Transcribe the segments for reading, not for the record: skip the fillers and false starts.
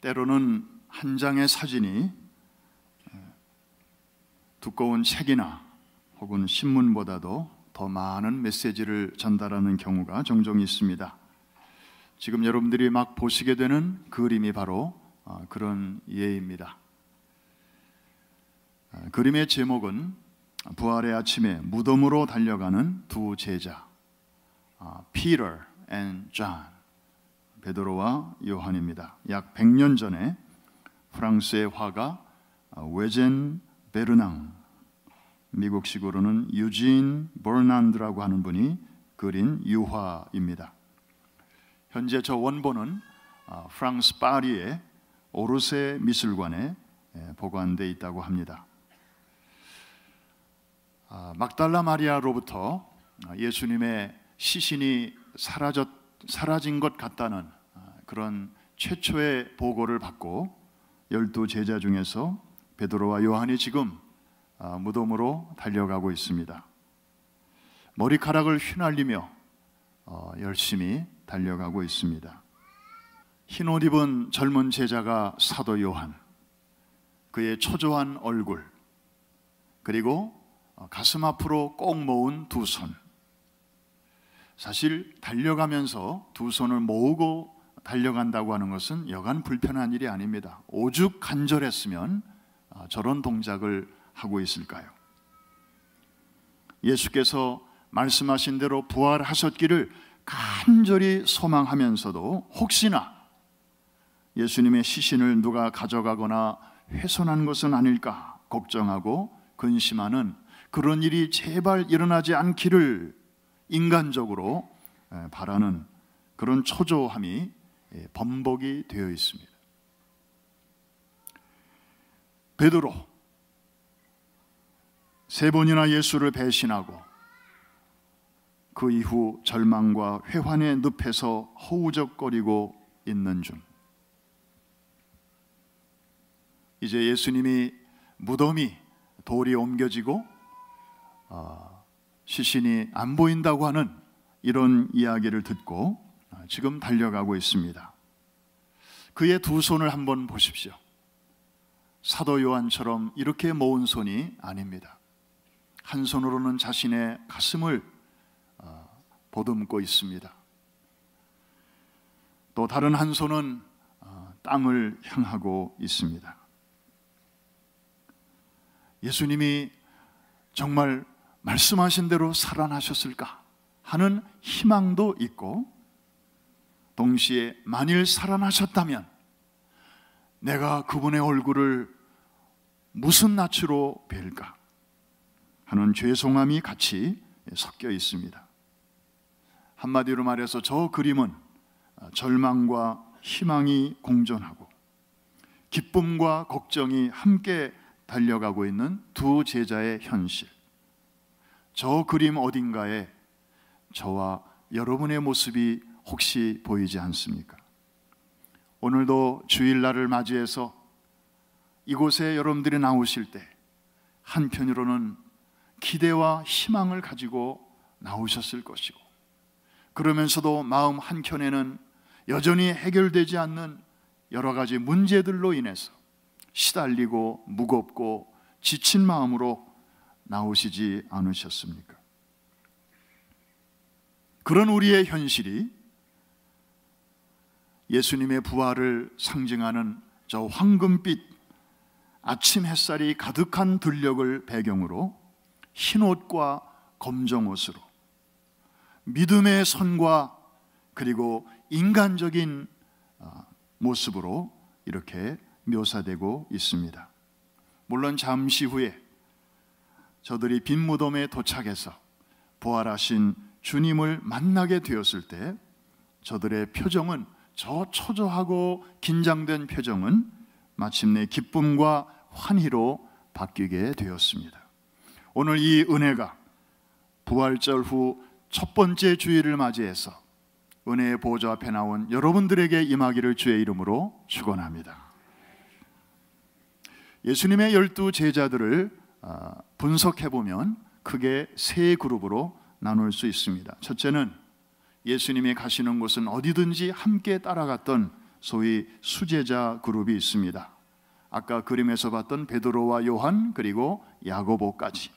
때로는 한 장의 사진이 두꺼운 책이나 혹은 신문보다도 더 많은 메시지를 전달하는 경우가 종종 있습니다. 지금 여러분들이 막 보시게 되는 그림이 바로 그런 예입니다. 그림의 제목은 부활의 아침에 무덤으로 달려가는 두 제자, Peter and John, 베드로와 요한입니다. 약 100년 전에 프랑스의 화가 외젠 베르낭, 미국식으로는 유진 버난드라고 하는 분이 그린 유화입니다. 현재 저 원본은 프랑스 파리의 오르세 미술관에 보관되어 있다고 합니다. 막달라 마리아로부터 예수님의 시신이 사라진 것 같다는 그런 최초의 보고를 받고 12제자 중에서 베드로와 요한이 지금 무덤으로 달려가고 있습니다. 머리카락을 휘날리며 열심히 달려가고 있습니다. 흰옷 입은 젊은 제자가 사도 요한, 그의 초조한 얼굴, 그리고 가슴 앞으로 꼭 모은 두 손. 사실 달려가면서 두 손을 모으고 달려간다고 하는 것은 여간 불편한 일이 아닙니다. 오죽 간절했으면 저런 동작을 하고 있을까요? 예수께서 말씀하신 대로 부활하셨기를 간절히 소망하면서도 혹시나 예수님의 시신을 누가 가져가거나 훼손한 것은 아닐까 걱정하고 근심하는 그런 일이 제발 일어나지 않기를 인간적으로 바라는 그런 초조함이 범벅이 되어 있습니다. 베드로, 3번이나 예수를 배신하고 그 이후 절망과 회환의 늪에서 허우적거리고 있는 중, 이제 예수님이 무덤이 돌이 옮겨지고 시신이 안 보인다고 하는 이런 이야기를 듣고 지금 달려가고 있습니다. 그의 두 손을 한번 보십시오. 사도 요한처럼 이렇게 모은 손이 아닙니다. 한 손으로는 자신의 가슴을 보듬고 있습니다. 또 다른 한 손은 땅을 향하고 있습니다. 예수님이 정말 말씀하신 대로 살아나셨을까 하는 희망도 있고, 동시에 만일 살아나셨다면 내가 그분의 얼굴을 무슨 낯으로 뵐까 하는 죄송함이 같이 섞여 있습니다. 한마디로 말해서 저 그림은 절망과 희망이 공존하고 기쁨과 걱정이 함께 달려가고 있는 두 제자의 현실, 저 그림 어딘가에 저와 여러분의 모습이 혹시 보이지 않습니까? 오늘도 주일날을 맞이해서 이곳에 여러분들이 나오실 때 한편으로는 기대와 희망을 가지고 나오셨을 것이고, 그러면서도 마음 한켠에는 여전히 해결되지 않는 여러 가지 문제들로 인해서 시달리고 무겁고 지친 마음으로 나오시지 않으셨습니까? 그런 우리의 현실이 예수님의 부활을 상징하는 저 황금빛 아침 햇살이 가득한 들녘을 배경으로 흰옷과 검정옷으로 믿음의 선과 그리고 인간적인 모습으로 이렇게 묘사되고 있습니다. 물론 잠시 후에 저들이 빈 무덤에 도착해서 부활하신 주님을 만나게 되었을 때 저들의 표정은, 저 초조하고 긴장된 표정은 마침내 기쁨과 환희로 바뀌게 되었습니다. 오늘 이 은혜가 부활절 후 첫 번째 주일을 맞이해서 은혜의 보좌 앞에 나온 여러분들에게 임하기를 주의 이름으로 축원합니다. 예수님의 12제자들을 분석해보면 크게 세 그룹으로 나눌 수 있습니다. 첫째는 예수님이 가시는 곳은 어디든지 함께 따라갔던 소위 수제자 그룹이 있습니다. 아까 그림에서 봤던 베드로와 요한 그리고 야고보까지.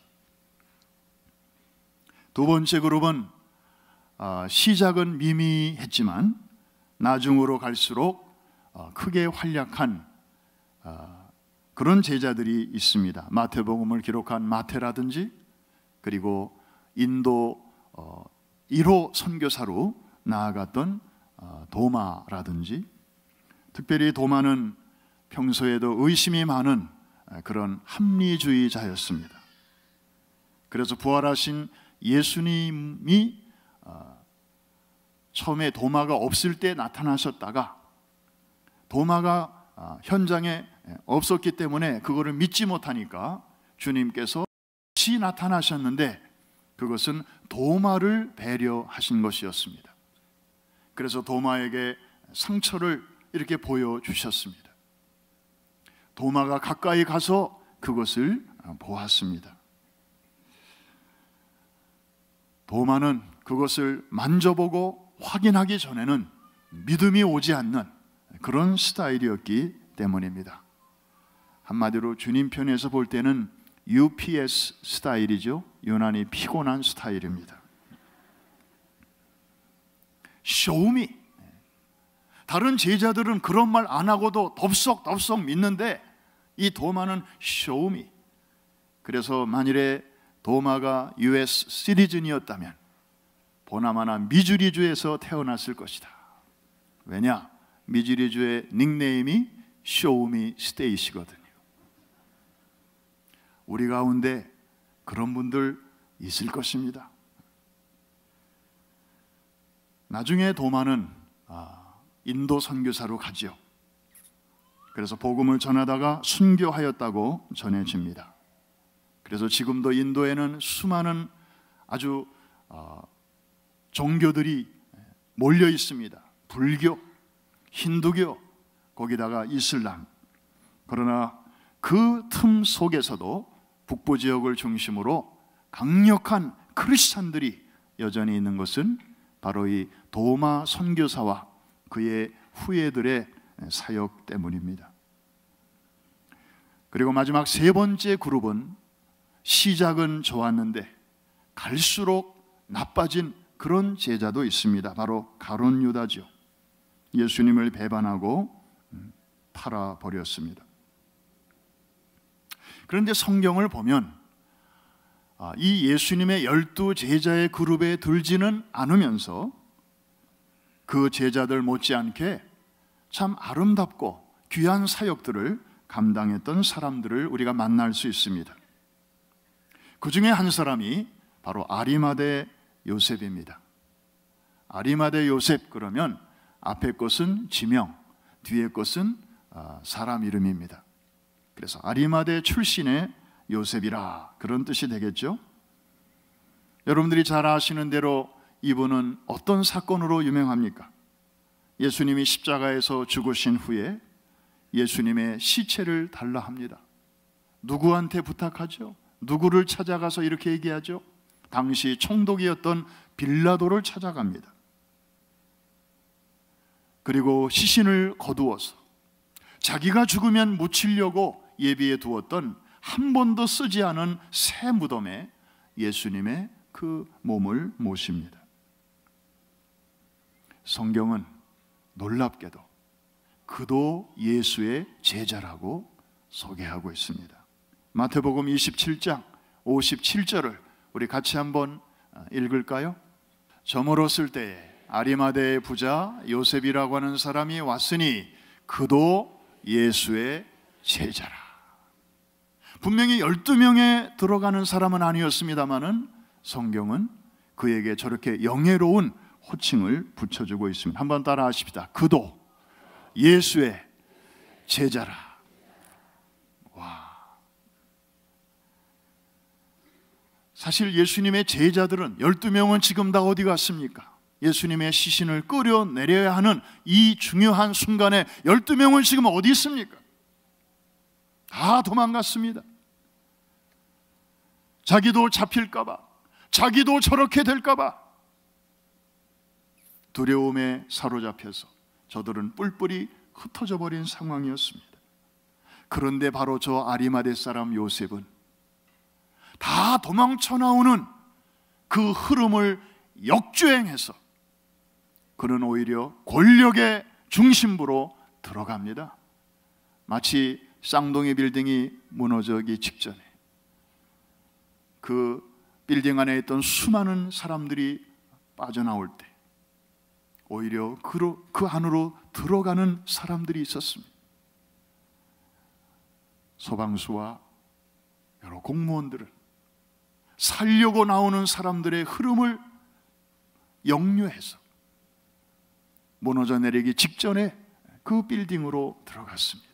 두 번째 그룹은 시작은 미미했지만 나중으로 갈수록 크게 활약한 그런 제자들이 있습니다. 마태복음을 기록한 마태라든지, 그리고 인도 1호 선교사로 나아갔던 도마라든지. 특별히 도마는 평소에도 의심이 많은 그런 합리주의자였습니다. 그래서 부활하신 예수님이 처음에 도마가 없을 때 나타나셨다가 도마가 현장에 없었기 때문에 그거를 믿지 못하니까 주님께서 다시 나타나셨는데 그것은 도마를 배려하신 것이었습니다. 그래서 도마에게 상처를 이렇게 보여주셨습니다. 도마가 가까이 가서 그것을 보았습니다. 도마는 그것을 만져보고 확인하기 전에는 믿음이 오지 않는 그런 스타일이었기 때문입니다. 한마디로 주님 편에서 볼 때는 UPS 스타일이죠. 유난히 피곤한 스타일입니다. Show me. 다른 제자들은 그런 말 안 하고도 덥석덥석 믿는데 이 도마는 Show me. 그래서 만일에 도마가 US 시리즌이었다면 보나마나 미주리주에서 태어났을 것이다. 왜냐? 미주리주의 닉네임이 Show me State이거든요. 우리 가운데 그런 분들 있을 것입니다. 나중에 도마는 인도 선교사로 가지요. 그래서 복음을 전하다가 순교하였다고 전해집니다. 그래서 지금도 인도에는 수많은 아주 종교들이 몰려 있습니다. 불교, 힌두교, 거기다가 이슬람. 그러나 그 틈 속에서도 북부 지역을 중심으로 강력한 크리스찬들이 여전히 있는 것은 바로 이 도마 선교사와 그의 후예들의 사역 때문입니다. 그리고 마지막 세 번째 그룹은 시작은 좋았는데 갈수록 나빠진 그런 제자도 있습니다. 바로 가룟 유다죠. 예수님을 배반하고 팔아버렸습니다. 그런데 성경을 보면 이 예수님의 12 제자의 그룹에 들지는 않으면서 그 제자들 못지않게 참 아름답고 귀한 사역들을 감당했던 사람들을 우리가 만날 수 있습니다. 그 중에 한 사람이 바로 아리마대 요셉입니다. 아리마대 요셉 그러면 앞에 것은 지명, 뒤에 것은 사람 이름입니다. 그래서 아리마대 출신의 요셉이라 그런 뜻이 되겠죠. 여러분들이 잘 아시는 대로 이분은 어떤 사건으로 유명합니까? 예수님이 십자가에서 죽으신 후에 예수님의 시체를 달라 합니다. 누구한테 부탁하죠? 누구를 찾아가서 이렇게 얘기하죠? 당시 총독이었던 빌라도를 찾아갑니다. 그리고 시신을 거두어서 자기가 죽으면 묻히려고 예비해 두었던 한 번도 쓰지 않은 새 무덤에 예수님의 그 몸을 모십니다. 성경은 놀랍게도 그도 예수의 제자라고 소개하고 있습니다. 마태복음 27장 57절을 우리 같이 한번 읽을까요? 저물었을 때에 아리마대의 부자 요셉이라고 하는 사람이 왔으니 그도 예수의 제자라. 분명히 12명에 들어가는 사람은 아니었습니다마는 성경은 그에게 저렇게 영예로운 호칭을 붙여주고 있습니다. 한번 따라 하십시다. 그도 예수의 제자라. 와. 사실 예수님의 제자들은 12명은 지금 다 어디 갔습니까? 예수님의 시신을 끌어내려야 하는 이 중요한 순간에 12명은 지금 어디 있습니까? 다 도망갔습니다. 자기도 잡힐까봐, 자기도 저렇게 될까봐 두려움에 사로잡혀서 저들은 뿔뿔이 흩어져 버린 상황이었습니다. 그런데 바로 저 아리마대 사람 요셉은 다 도망쳐 나오는 그 흐름을 역주행해서 그는 오히려 권력의 중심부로 들어갑니다. 마치 쌍둥이 빌딩이 무너지기 직전에 그 빌딩 안에 있던 수많은 사람들이 빠져나올 때 오히려 그 안으로 들어가는 사람들이 있었습니다. 소방수와 여러 공무원들은 살려고 나오는 사람들의 흐름을 역류해서 무너져 내리기 직전에 그 빌딩으로 들어갔습니다.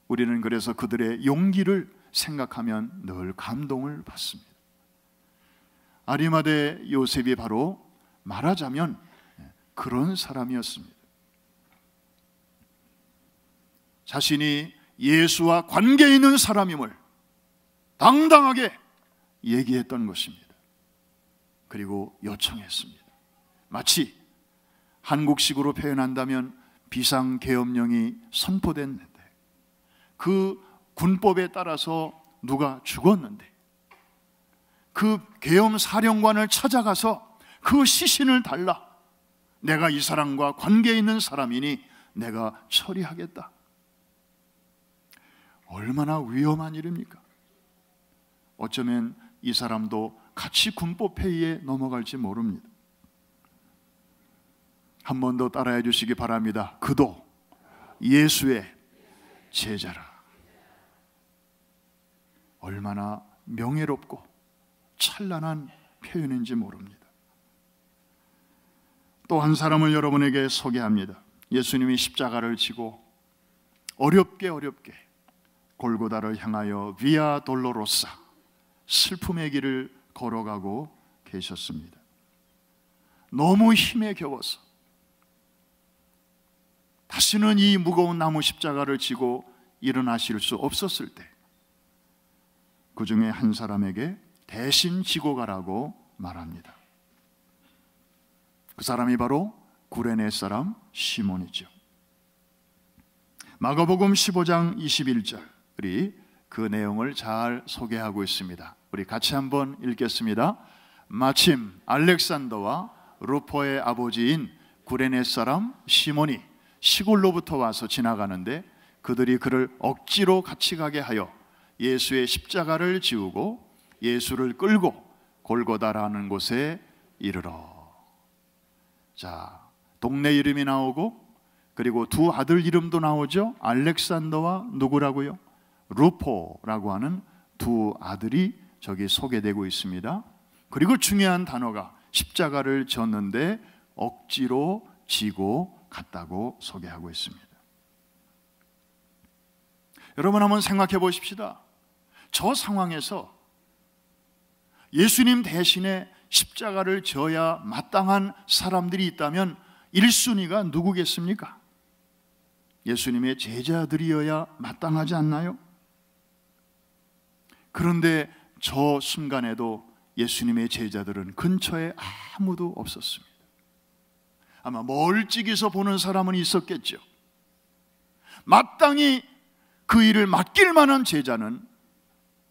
우리는 그래서 그들의 용기를 생각하면 늘 감동을 받습니다. 아리마대 요셉이 바로 말하자면 그런 사람이었습니다. 자신이 예수와 관계 있는 사람임을 당당하게 얘기했던 것입니다. 그리고 요청했습니다. 마치 한국식으로 표현한다면 비상계엄령이 선포됐는데 그 군법에 따라서 누가 죽었는데 그 계엄 사령관을 찾아가서 그 시신을 달라. 내가 이 사람과 관계 있는 사람이니 내가 처리하겠다. 얼마나 위험한 일입니까? 어쩌면 이 사람도 같이 군법 회의에 넘어갈지 모릅니다. 한 번 더 따라해 주시기 바랍니다. 그도 예수의 제자라. 얼마나 명예롭고 찬란한 표현인지 모릅니다. 또 한 사람을 여러분에게 소개합니다. 예수님이 십자가를 지고 어렵게 골고다를 향하여 비아 돌로로사 슬픔의 길을 걸어가고 계셨습니다. 너무 힘에 겨워서 다시는 이 무거운 나무 십자가를 지고 일어나실 수 없었을 때 그 중에 한 사람에게 대신 지고 가라고 말합니다. 그 사람이 바로 구레네 사람 시몬이죠. 마가복음 15장 21절이 그 내용을 잘 소개하고 있습니다. 우리 같이 한번 읽겠습니다. 마침 알렉산더와 루포의 아버지인 구레네 사람 시몬이 시골로부터 와서 지나가는데 그들이 그를 억지로 같이 가게 하여 예수의 십자가를 지우고 예수를 끌고 골고다라는 곳에 이르러. 자, 동네 이름이 나오고 그리고 두 아들 이름도 나오죠. 알렉산더와 누구라고요? 루포라고 하는 두 아들이 저기 소개되고 있습니다. 그리고 중요한 단어가 십자가를 졌는데 억지로 지고 갔다고 소개하고 있습니다. 여러분 한번 생각해 보십시다. 저 상황에서 예수님 대신에 십자가를 져야 마땅한 사람들이 있다면 1순위가 누구겠습니까? 예수님의 제자들이어야 마땅하지 않나요? 그런데 저 순간에도 예수님의 제자들은 근처에 아무도 없었습니다. 아마 멀찍이서 보는 사람은 있었겠죠. 마땅히 그 일을 맡길 만한 제자는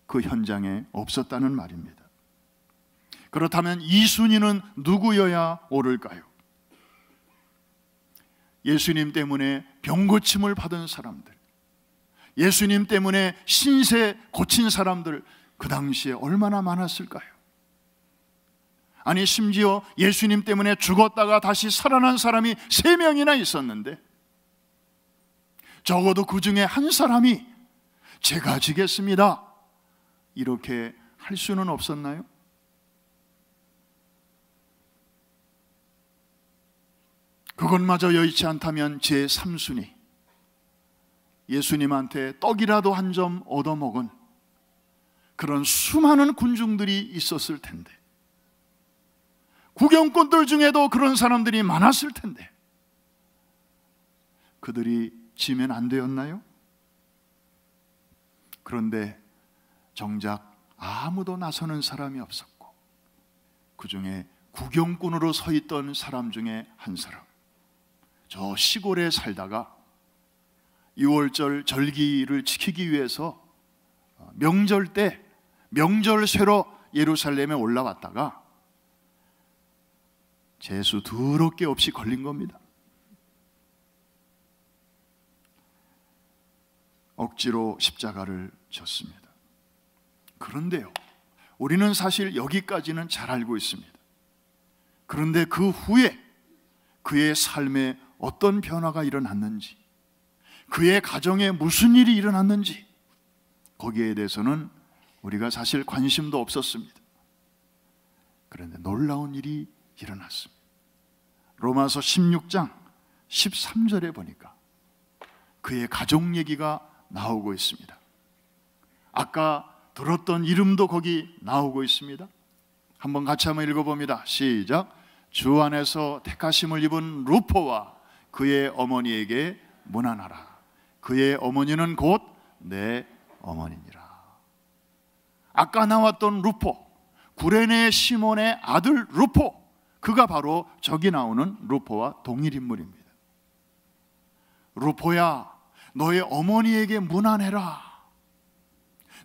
그 현장에 없었다는 말입니다. 그렇다면 2순위는 누구여야 옳을까요? 예수님 때문에 병고침을 받은 사람들, 예수님 때문에 신세 고친 사람들, 그 당시에 얼마나 많았을까요? 아니 심지어 예수님 때문에 죽었다가 다시 살아난 사람이 3명이나 있었는데 적어도 그 중에 한 사람이 제가 지겠습니다 이렇게 할 수는 없었나요? 그것마저 여의치 않다면 제3순위, 예수님한테 떡이라도 한 점 얻어먹은 그런 수많은 군중들이 있었을 텐데, 구경꾼들 중에도 그런 사람들이 많았을 텐데 그들이 지면 안 되었나요? 그런데 정작 아무도 나서는 사람이 없었고 그 중에 구경꾼으로 서 있던 사람 중에 한 사람, 저 시골에 살다가 6월절 절기를 지키기 위해서 명절 때 명절 쇠로 예루살렘에 올라왔다가 재수 더럽게 없이 걸린 겁니다. 억지로 십자가를 졌습니다. 그런데요, 우리는 사실 여기까지는 잘 알고 있습니다. 그런데 그 후에 그의 삶에 어떤 변화가 일어났는지, 그의 가정에 무슨 일이 일어났는지, 거기에 대해서는 우리가 사실 관심도 없었습니다. 그런데 놀라운 일이 일어났습니다. 로마서 16장 13절에 보니까 그의 가족 얘기가 나오고 있습니다. 아까 들었던 이름도 거기 나오고 있습니다. 한번 같이 한번 읽어봅니다. 시작. 주 안에서 택하심을 입은 루포와 그의 어머니에게 문안하라. 그의 어머니는 곧 내 어머니니라. 아까 나왔던 루포, 구레네 시몬의 아들 루포, 그가 바로 저기 나오는 루포와 동일 인물입니다. 루포야, 너의 어머니에게 문안해라.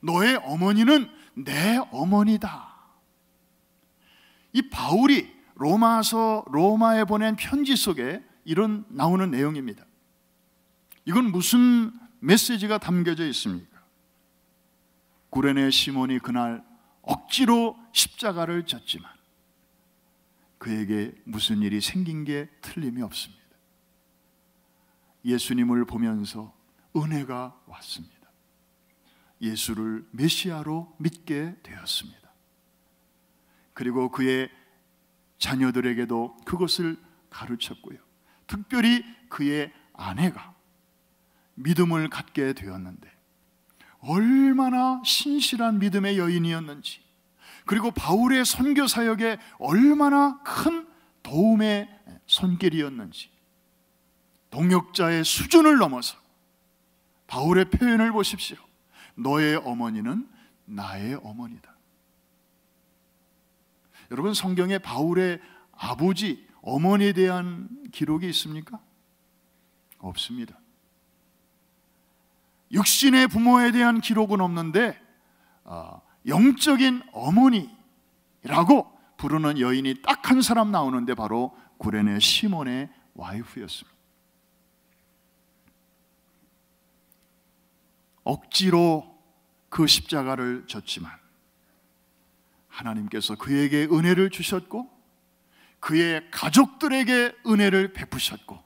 너의 어머니는 내 어머니다. 이 바울이 로마에 보낸 편지 속에 이런 나오는 내용입니다. 이건 무슨 메시지가 담겨져 있습니까? 구레네 시몬이 그날 억지로 십자가를 졌지만 그에게 무슨 일이 생긴 게 틀림이 없습니다. 예수님을 보면서 은혜가 왔습니다. 예수를 메시아로 믿게 되었습니다. 그리고 그의 자녀들에게도 그것을 가르쳤고요. 특별히 그의 아내가 믿음을 갖게 되었는데 얼마나 신실한 믿음의 여인이었는지, 그리고 바울의 선교 사역에 얼마나 큰 도움의 손길이었는지, 동역자의 수준을 넘어서 바울의 표현을 보십시오. 너의 어머니는 나의 어머니다. 여러분, 성경에 바울의 아버지, 어머니에 대한 기록이 있습니까? 없습니다. 육신의 부모에 대한 기록은 없는데 영적인 어머니라고 부르는 여인이 딱 한 사람 나오는데 바로 구레네 시몬의 와이프였습니다. 억지로 그 십자가를 졌지만 하나님께서 그에게 은혜를 주셨고 그의 가족들에게 은혜를 베푸셨고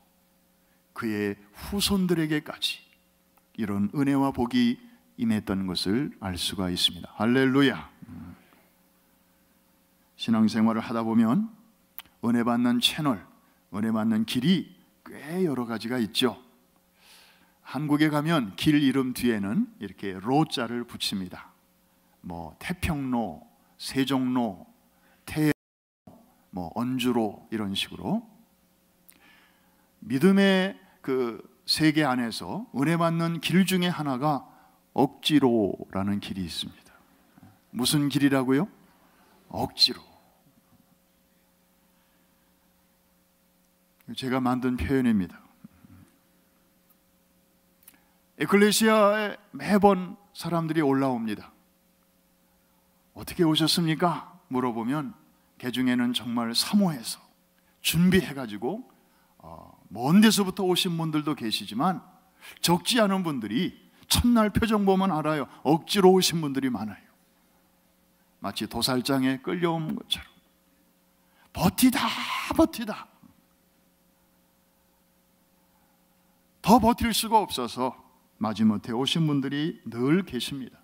그의 후손들에게까지 이런 은혜와 복이 임했던 것을 알 수가 있습니다. 할렐루야. 신앙생활을 하다 보면 은혜 받는 채널, 은혜 받는 길이 꽤 여러 가지가 있죠. 한국에 가면 길 이름 뒤에는 이렇게 로자를 붙입니다. 뭐 태평로, 세종로, 태로, 뭐 언주로, 이런 식으로 믿음의 그 세계 안에서 은혜 받는 길 중에 하나가 억지로라는 길이 있습니다. 무슨 길이라고요? 억지로. 제가 만든 표현입니다. 에클레시아에 매번 사람들이 올라옵니다. 어떻게 오셨습니까? 물어보면 개중에는 정말 사모해서 준비해가지고 먼 데서부터 오신 분들도 계시지만 적지 않은 분들이 첫날 표정 보면 알아요. 억지로 오신 분들이 많아요. 마치 도살장에 끌려온 것처럼 버티다 더 버틸 수가 없어서 마지못해 오신 분들이 늘 계십니다.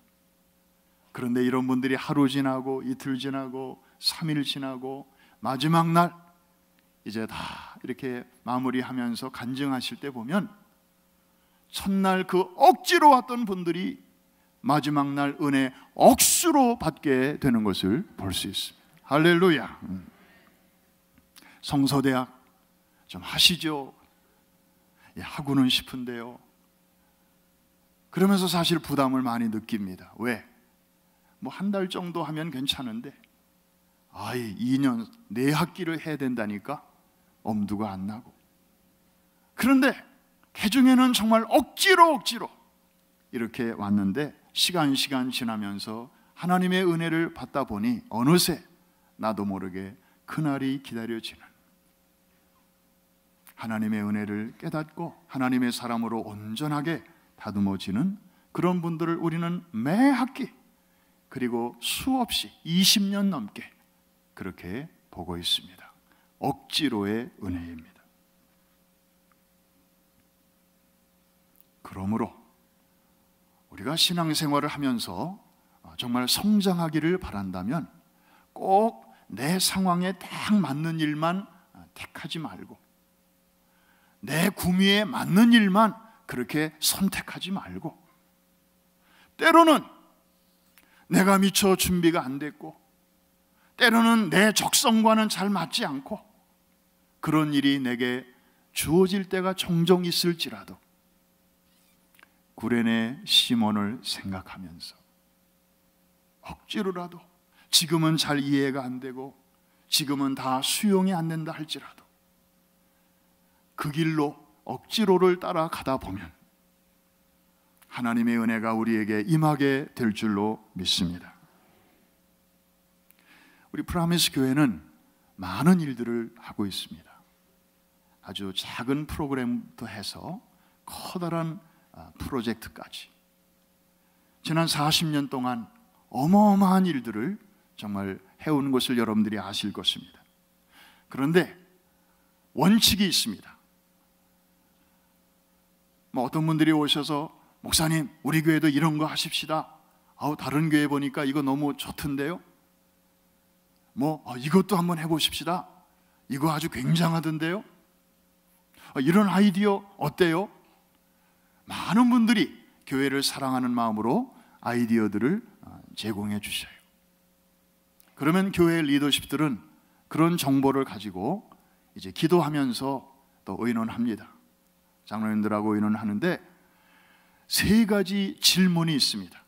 그런데 이런 분들이 하루 지나고 이틀 지나고 3일 지나고 마지막 날 이제 다 이렇게 마무리하면서 간증하실 때 보면 첫날 그 억지로 왔던 분들이 마지막 날 은혜 억수로 받게 되는 것을 볼 수 있습니다. 할렐루야. 성서대학 좀 하시죠. 하고는 싶은데요. 그러면서 사실 부담을 많이 느낍니다. 왜? 뭐 한 달 정도 하면 괜찮은데 2년 4학기를 해야 된다니까 엄두가 안 나고, 그런데 개중에는 정말 억지로 이렇게 왔는데 시간 지나면서 하나님의 은혜를 받다 보니 어느새 나도 모르게 그날이 기다려지는, 하나님의 은혜를 깨닫고 하나님의 사람으로 온전하게 다듬어지는 그런 분들을 우리는 매 학기, 그리고 수없이 20년 넘게 그렇게 보고 있습니다. 억지로의 은혜입니다. 그러므로 우리가 신앙생활을 하면서 정말 성장하기를 바란다면 꼭 내 상황에 딱 맞는 일만 택하지 말고, 내 구미에 맞는 일만 그렇게 선택하지 말고, 때로는 내가 미처 준비가 안 됐고, 때로는 내 적성과는 잘 맞지 않고 그런 일이 내게 주어질 때가 종종 있을지라도 구레네 시몬을 생각하면서 억지로라도, 지금은 잘 이해가 안 되고 지금은 다 수용이 안 된다 할지라도 그 길로 억지로를 따라가다 보면 하나님의 은혜가 우리에게 임하게 될 줄로 믿습니다. 우리 프라미스 교회는 많은 일들을 하고 있습니다. 아주 작은 프로그램부터 해서 커다란 프로젝트까지 지난 40년 동안 어마어마한 일들을 정말 해온 것을 여러분들이 아실 것입니다. 그런데 원칙이 있습니다. 어떤 분들이 오셔서 목사님, 우리 교회도 이런 거 하십시다. 다른 교회 보니까 이거 너무 좋던데요. 이것도 한번 해보십시다. 이거 아주 굉장하던데요. 이런 아이디어 어때요? 많은 분들이 교회를 사랑하는 마음으로 아이디어들을 제공해 주셔요. 그러면 교회 리더십들은 그런 정보를 가지고 이제 기도하면서 또 의논합니다. 장로님들하고 의논하는데 3가지 질문이 있습니다.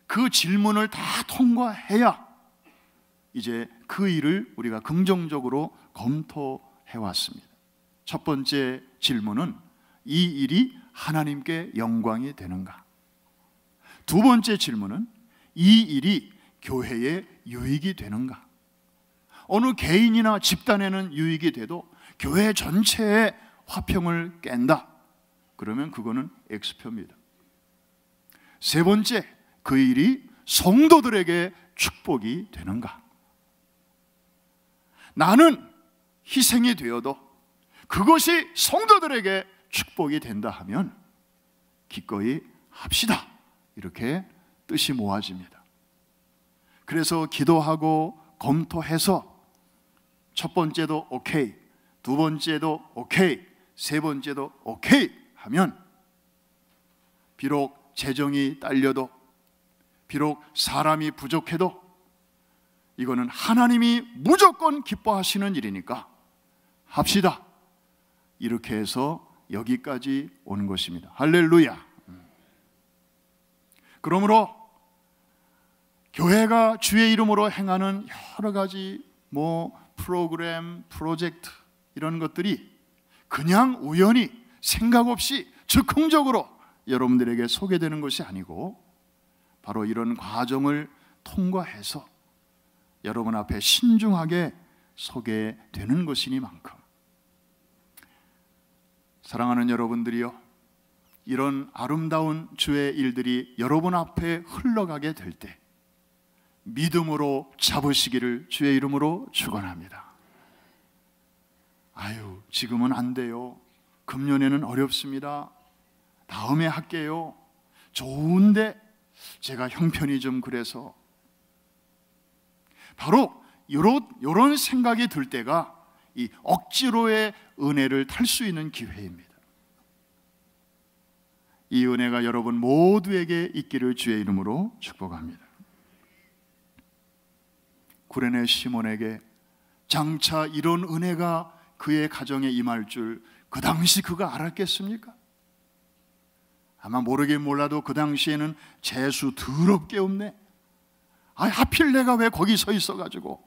그 질문을 다 통과해야 이제 그 일을 우리가 긍정적으로 검토해 왔습니다. 첫 번째 질문은 이 일이 하나님께 영광이 되는가? 두 번째 질문은 이 일이 교회에 유익이 되는가? 어느 개인이나 집단에는 유익이 돼도 교회 전체의 화평을 깬다. 그러면 그거는 X표입니다. 세 번째, 그 일이 성도들에게 축복이 되는가? 나는 희생이 되어도 그것이 성도들에게 축복이 된다 하면 기꺼이 합시다. 이렇게 뜻이 모아집니다. 그래서 기도하고 검토해서 첫 번째도 오케이, 두 번째도 오케이, 세 번째도 오케이 하면 비록 재정이 딸려도, 비록 사람이 부족해도 이거는 하나님이 무조건 기뻐하시는 일이니까 합시다. 이렇게 해서 여기까지 온 것입니다. 할렐루야. 그러므로 교회가 주의 이름으로 행하는 여러 가지 프로그램, 프로젝트 이런 것들이 그냥 우연히 생각 없이 즉흥적으로 여러분들에게 소개되는 것이 아니고 바로 이런 과정을 통과해서 여러분 앞에 신중하게 소개되는 것이니만큼 사랑하는 여러분들이요, 이런 아름다운 주의 일들이 여러분 앞에 흘러가게 될 때 믿음으로 잡으시기를 주의 이름으로 축원합니다. 지금은 안 돼요. 금년에는 어렵습니다. 다음에 할게요. 좋은데 제가 형편이 좀 그래서, 바로 이런 생각이 들 때가 이 억지로의 은혜를 탈 수 있는 기회입니다. 이 은혜가 여러분 모두에게 있기를 주의 이름으로 축복합니다. 구레네 시몬에게 장차 이런 은혜가 그의 가정에 임할 줄 그 당시 그가 알았겠습니까? 아마 모르긴 몰라도 그 당시에는 재수 더럽게 없네. 하필 내가 왜 거기 서 있어가지고,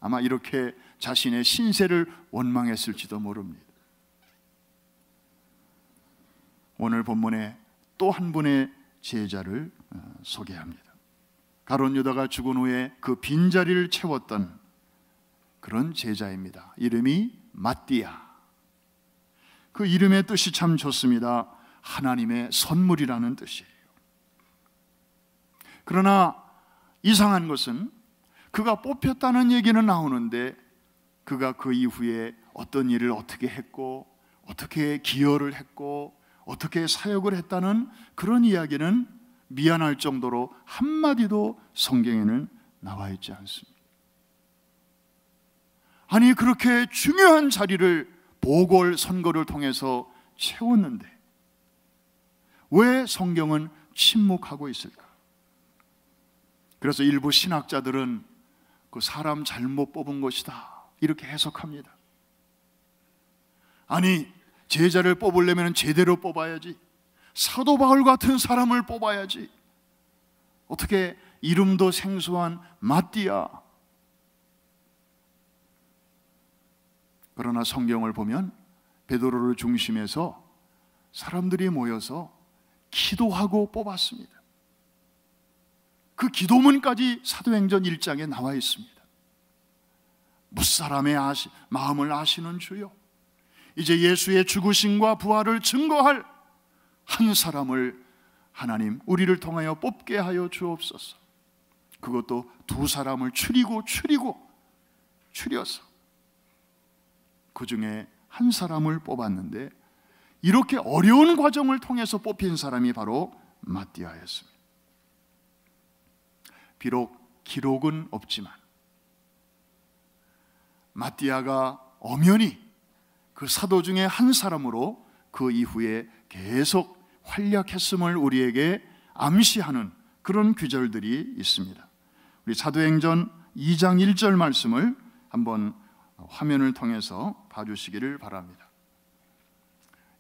아마 이렇게 자신의 신세를 원망했을지도 모릅니다. 오늘 본문에 또 한 분의 제자를 소개합니다. 가룟 유다가 죽은 후에 그 빈자리를 채웠던 그런 제자입니다. 이름이 마띠아. 그 이름의 뜻이 참 좋습니다. 하나님의 선물이라는 뜻이에요. 그러나 이상한 것은 그가 뽑혔다는 얘기는 나오는데 그가 그 이후에 어떤 일을 어떻게 했고 어떻게 기여를 했고 어떻게 사역을 했다는 그런 이야기는 미안할 정도로 한마디도 성경에는 나와 있지 않습니다. 아니, 그렇게 중요한 자리를 보궐선거를 통해서 채웠는데 왜 성경은 침묵하고 있을까? 그래서 일부 신학자들은 그 사람 잘못 뽑은 것이다 이렇게 해석합니다. 아니, 제자를 뽑으려면 제대로 뽑아야지. 사도 바울 같은 사람을 뽑아야지. 어떻게 이름도 생소한 마띠아. 그러나 성경을 보면 베드로를 중심해서 사람들이 모여서 기도하고 뽑았습니다. 그 기도문까지 사도행전 1장에 나와 있습니다. 무사람의 마음을 아시는 주여, 이제 예수의 죽으심과 부활을 증거할 한 사람을 하나님 우리를 통하여 뽑게 하여 주옵소서. 그것도 두 사람을 추려서 그 중에 한 사람을 뽑았는데 이렇게 어려운 과정을 통해서 뽑힌 사람이 바로 마띠아였습니다. 비록 기록은 없지만 마띠아가 엄연히 그 사도 중에 한 사람으로 그 이후에 계속 활약했음을 우리에게 암시하는 그런 구절들이 있습니다. 우리 사도행전 2장 1절 말씀을 한번 화면을 통해서 봐주시기를 바랍니다.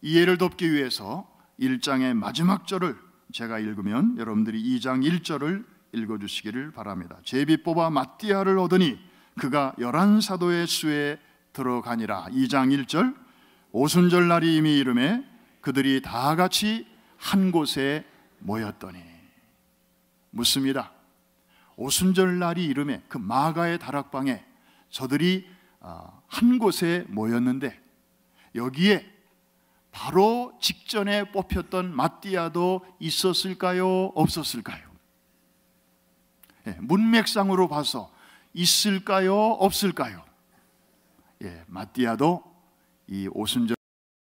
이해를 돕기 위해서 1장의 마지막 절을 제가 읽으면 여러분들이 2장 1절을 읽어주시기를 바랍니다. 제비 뽑아 마띠아를 얻으니 그가 11사도의 수에 들어가니라. 2장 1절. 오순절 날이 이미 이르매 그들이 다 같이 한 곳에 모였더니. 묻습니다. 오순절 날이 이르매 그 마가의 다락방에 저들이 한 곳에 모였는데 여기에 바로 직전에 뽑혔던 마띠아도 있었을까요? 없었을까요? 문맥상으로 봐서 있을까요? 없을까요? 마띠아도 이 오순절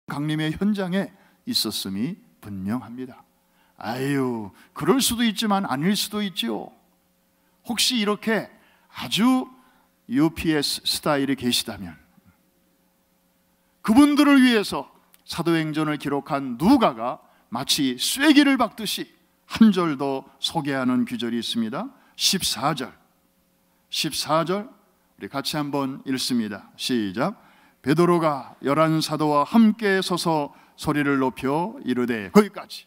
강림의 현장에 있었음이 분명합니다. 아유, 그럴 수도 있지만 아닐 수도 있지요. 혹시 이렇게 아주 UPS 스타일이 계시다면 그분들을 위해서 사도행전을 기록한 누가가 마치 쐐기를 박듯이 한 절 더 소개하는 구절이 있습니다. 14절 우리 같이 한번 읽습니다. 시작. 베드로가 11사도와 함께 서서 소리를 높여 이르되. 거기까지.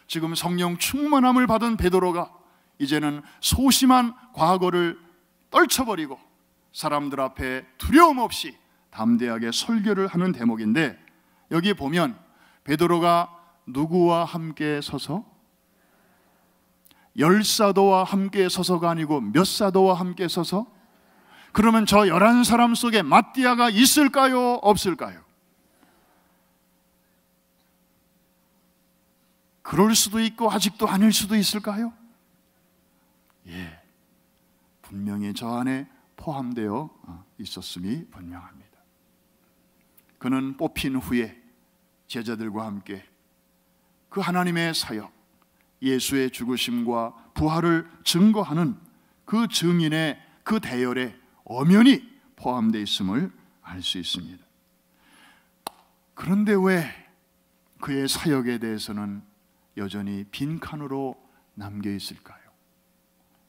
지금 성령 충만함을 받은 베드로가 이제는 소심한 과거를 떨쳐버리고 사람들 앞에 두려움 없이 담대하게 설교를 하는 대목인데, 여기 보면 베드로가 누구와 함께 서서? 10사도와 함께 서서가 아니고 몇 사도와 함께 서서? 그러면 저 11사람 속에 마띠아가 있을까요? 없을까요? 그럴 수도 있고 아직도 아닐 수도 있을까요? 예, 분명히 저 안에 포함되어 있었음이 분명합니다. 그는 뽑힌 후에 제자들과 함께 그 하나님의 사역, 예수의 죽으심과 부활을 증거하는 그 증인의 그 대열에 엄연히 포함되어 있음을 알 수 있습니다. 그런데 왜 그의 사역에 대해서는 여전히 빈칸으로 남겨 있을까요?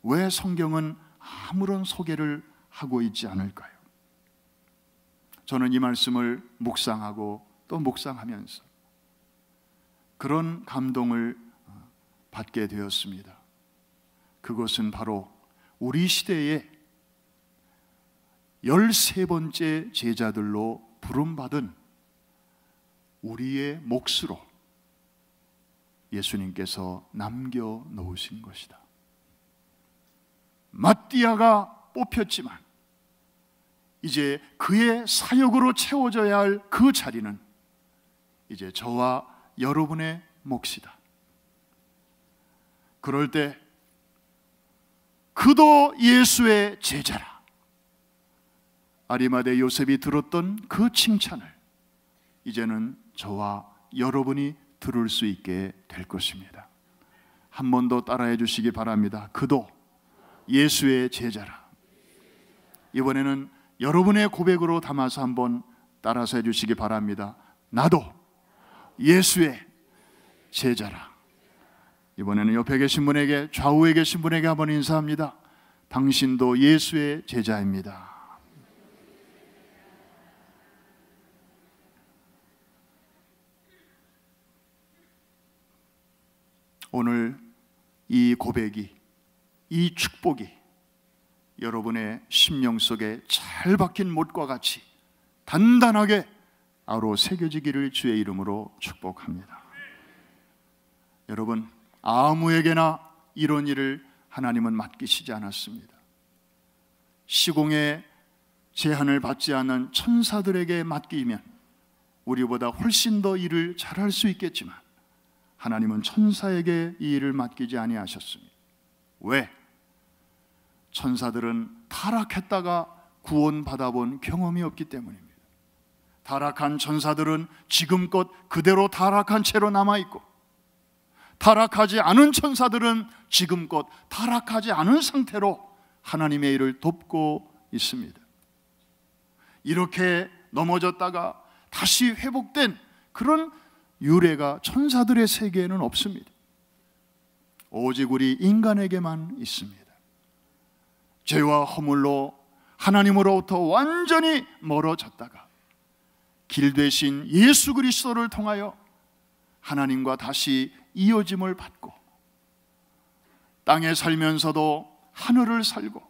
왜 성경은 아무런 소개를 하고 있지 않을까요? 저는 이 말씀을 묵상하고 또 묵상하면서 그런 감동을 받게 되었습니다. 그것은 바로 우리 시대의 13번째 제자들로 부름받은 우리의 몫으로 예수님께서 남겨놓으신 것이다. ματ디아가 뽑혔지만 이제 그의 사역으로 채워져야 할 그 자리는 이제 저와 여러분의 몫이다. 그럴 때 그도 예수의 제자라. 아리마대 요셉이 들었던 그 칭찬을 이제는 저와 여러분이 들을 수 있게 될 것입니다. 한 번 더 따라해 주시기 바랍니다. 그도 예수의 제자라. 이번에는 여러분의 고백으로 담아서 한번 따라서 해주시기 바랍니다. 나도 예수의 제자라. 이번에는 옆에 계신 분에게, 좌우에 계신 분에게 한번 인사합니다. 당신도 예수의 제자입니다. 오늘 이 고백이, 이 축복이 여러분의 심령 속에 잘 박힌 못과 같이 단단하게 아로 새겨지기를 주의 이름으로 축복합니다. 여러분, 아무에게나 이런 일을 하나님은 맡기시지 않았습니다. 시공의 제한을 받지 않은 천사들에게 맡기면 우리보다 훨씬 더 일을 잘할 수 있겠지만 하나님은 천사에게 이 일을 맡기지 아니하셨습니다. 왜? 천사들은 타락했다가 구원받아본 경험이 없기 때문입니다. 타락한 천사들은 지금껏 그대로 타락한 채로 남아있고, 타락하지 않은 천사들은 지금껏 타락하지 않은 상태로 하나님의 일을 돕고 있습니다. 이렇게 넘어졌다가 다시 회복된 그런 유래가 천사들의 세계에는 없습니다. 오직 우리 인간에게만 있습니다. 죄와 허물로 하나님으로부터 완전히 멀어졌다가 길 되신 예수 그리스도를 통하여 하나님과 다시 이어짐을 받고, 땅에 살면서도 하늘을 살고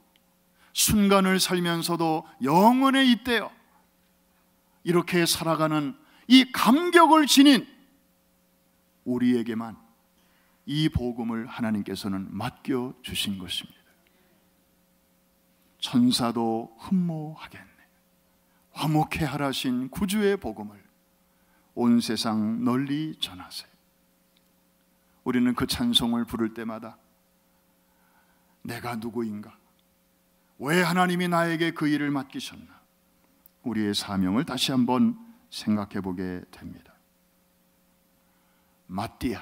순간을 살면서도 영원에 잇대어 이렇게 살아가는 이 감격을 지닌 우리에게만 이 복음을 하나님께서는 맡겨주신 것입니다. 천사도 흠모하겠네. 화목해 하라신 구주의 복음을 온 세상 널리 전하세. 우리는 그 찬송을 부를 때마다 내가 누구인가? 왜 하나님이 나에게 그 일을 맡기셨나? 우리의 사명을 다시 한번 생각해 보게 됩니다. ματ디아,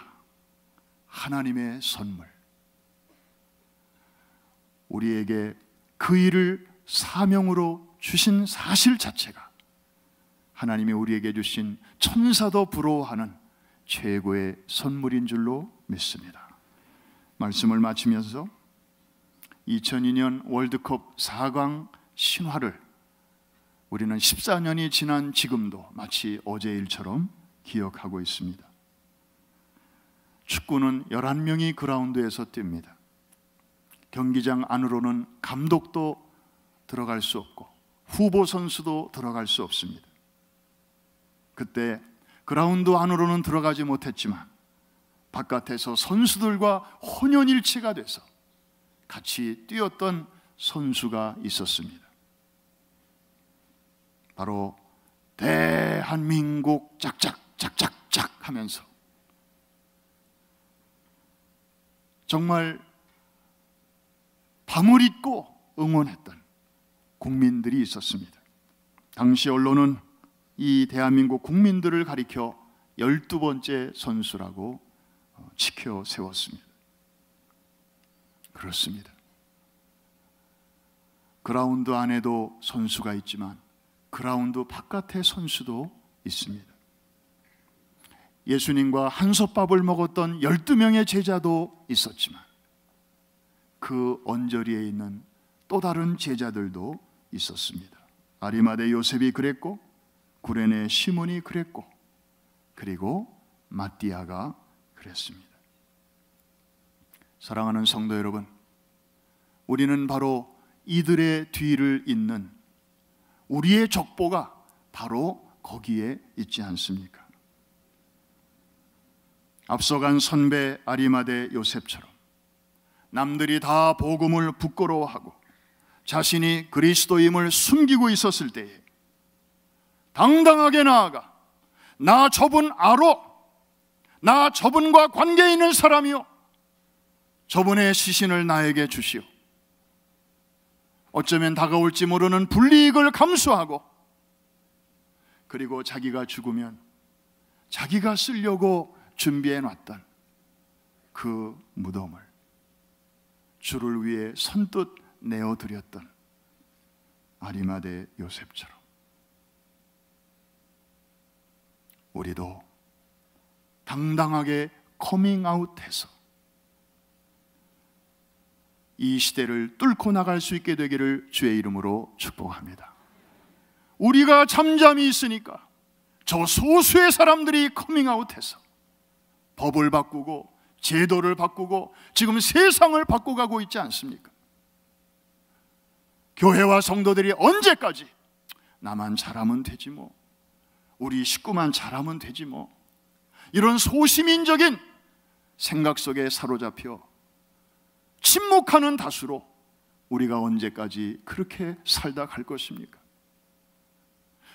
하나님의 선물. 우리에게 그 일을 사명으로 주신 사실 자체가 하나님이 우리에게 주신 천사도 부러워하는 최고의 선물인 줄로 믿습니다. 말씀을 마치면서 2002년 월드컵 4강 신화를 우리는 14년이 지난 지금도 마치 어제 일처럼 기억하고 있습니다. 축구는 11명이 그라운드에서 뜁니다. 경기장 안으로는 감독도 들어갈 수 없고 후보 선수도 들어갈 수 없습니다. 그때 그라운드 안으로는 들어가지 못했지만 바깥에서 선수들과 혼연일체가 돼서 같이 뛰었던 선수가 있었습니다. 바로 대한민국 짝짝짝짝짝 하면서 정말 밤을 잊고 응원했던 국민들이 있었습니다. 당시 언론은 이 대한민국 국민들을 가리켜 12번째 선수라고 지켜 세웠습니다. 그렇습니다. 그라운드 안에도 선수가 있지만 그라운드 바깥의 선수도 있습니다. 예수님과 한솥밥을 먹었던 12명의 제자도 있었지만 그 언저리에 있는 또 다른 제자들도 있었습니다. 아리마대 요셉이 그랬고, 구레네 시몬이 그랬고, 그리고 ματ디아가 그랬습니다. 사랑하는 성도 여러분, 우리는 바로 이들의 뒤를 잇는 우리의 족보가 바로 거기에 있지 않습니까? 앞서간 선배 아리마대 요셉처럼 남들이 다 복음을 부끄러워하고 자신이 그리스도임을 숨기고 있었을 때에 당당하게 나아가 나 저분 알아, 나 저분과 관계 있는 사람이요, 저분의 시신을 나에게 주시오. 어쩌면 다가올지 모르는 불이익을 감수하고, 그리고 자기가 죽으면 자기가 쓰려고 준비해 놨던 그 무덤을 주를 위해 선뜻 내어드렸던 아리마대 요셉처럼 우리도 당당하게 커밍아웃해서 이 시대를 뚫고 나갈 수 있게 되기를 주의 이름으로 축복합니다. 우리가 잠잠히 있으니까 저 소수의 사람들이 커밍아웃해서 법을 바꾸고 제도를 바꾸고 지금 세상을 바꿔가고 있지 않습니까? 교회와 성도들이 언제까지 나만 잘하면 되지 뭐, 우리 식구만 잘하면 되지 뭐, 이런 소시민적인 생각 속에 사로잡혀 침묵하는 다수로 우리가 언제까지 그렇게 살다 갈 것입니까?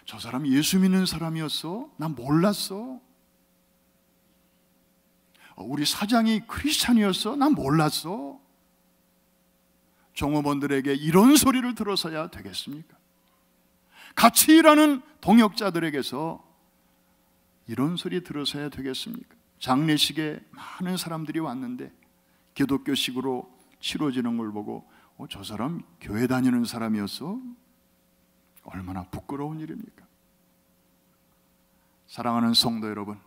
저 사람 예수 믿는 사람이었어? 난 몰랐어. 우리 사장이 크리스찬이었어? 난 몰랐어. 종업원들에게 이런 소리를 들어서야 되겠습니까? 같이 일하는 동역자들에게서 이런 소리 들어서야 되겠습니까? 장례식에 많은 사람들이 왔는데 기독교식으로 치러지는 걸 보고 저 사람 교회 다니는 사람이었어? 얼마나 부끄러운 일입니까? 사랑하는 성도 여러분,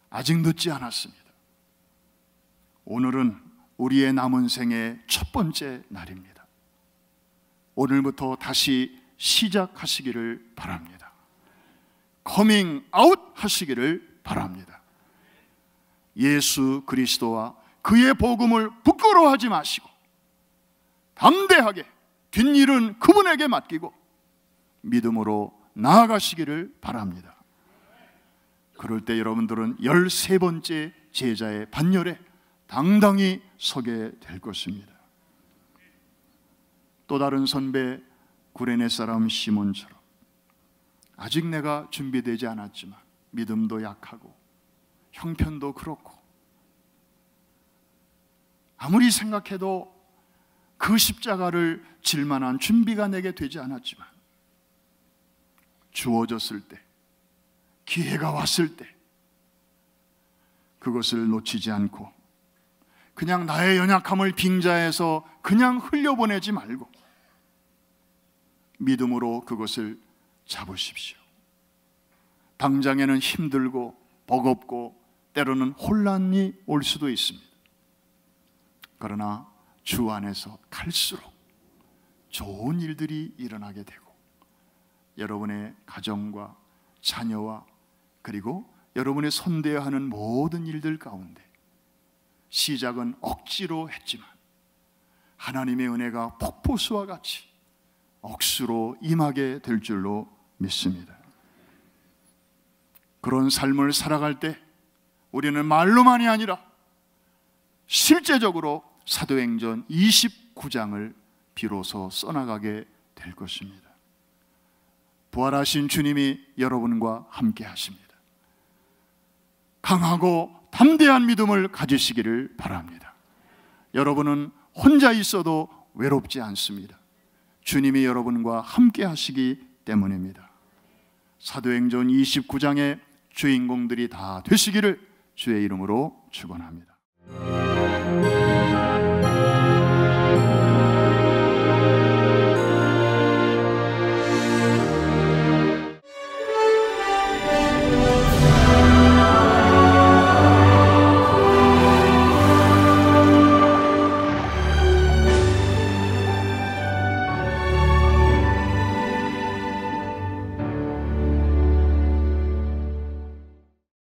아직 늦지 않았습니다. 오늘은 우리의 남은 생의 첫 번째 날입니다. 오늘부터 다시 시작하시기를 바랍니다. 커밍 아웃 하시기를 바랍니다. 예수 그리스도와 그의 복음을 부끄러워하지 마시고 담대하게 뒷일은 그분에게 맡기고 믿음으로 나아가시기를 바랍니다. 그럴 때 여러분들은 13번째 제자의 반열에 당당히 서게 될 것입니다. 또 다른 선배 구레네 사람 시몬처럼 아직 내가 준비되지 않았지만 믿음도 약하고 형편도 그렇고 아무리 생각해도 그 십자가를 질 만한 준비가 내게 되지 않았지만 주어졌을 때, 기회가 왔을 때 그것을 놓치지 않고 그냥 나의 연약함을 빙자해서 그냥 흘려보내지 말고 믿음으로 그것을 잡으십시오. 당장에는 힘들고 버겁고 때로는 혼란이 올 수도 있습니다. 그러나 주 안에서 갈수록 좋은 일들이 일어나게 되고 여러분의 가정과 자녀와 그리고 여러분의 손대야 하는 모든 일들 가운데 시작은 억지로 했지만 하나님의 은혜가 폭포수와 같이 억수로 임하게 될 줄로 믿습니다. 그런 삶을 살아갈 때 우리는 말로만이 아니라 실제적으로 사도행전 29장을 비로소 써나가게 될 것입니다. 부활하신 주님이 여러분과 함께 하십니다. 강하고 담대한 믿음을 가지시기를 바랍니다. 여러분은 혼자 있어도 외롭지 않습니다. 주님이 여러분과 함께 하시기 때문입니다. 사도행전 29장의 주인공들이 다 되시기를 주의 이름으로 축원합니다.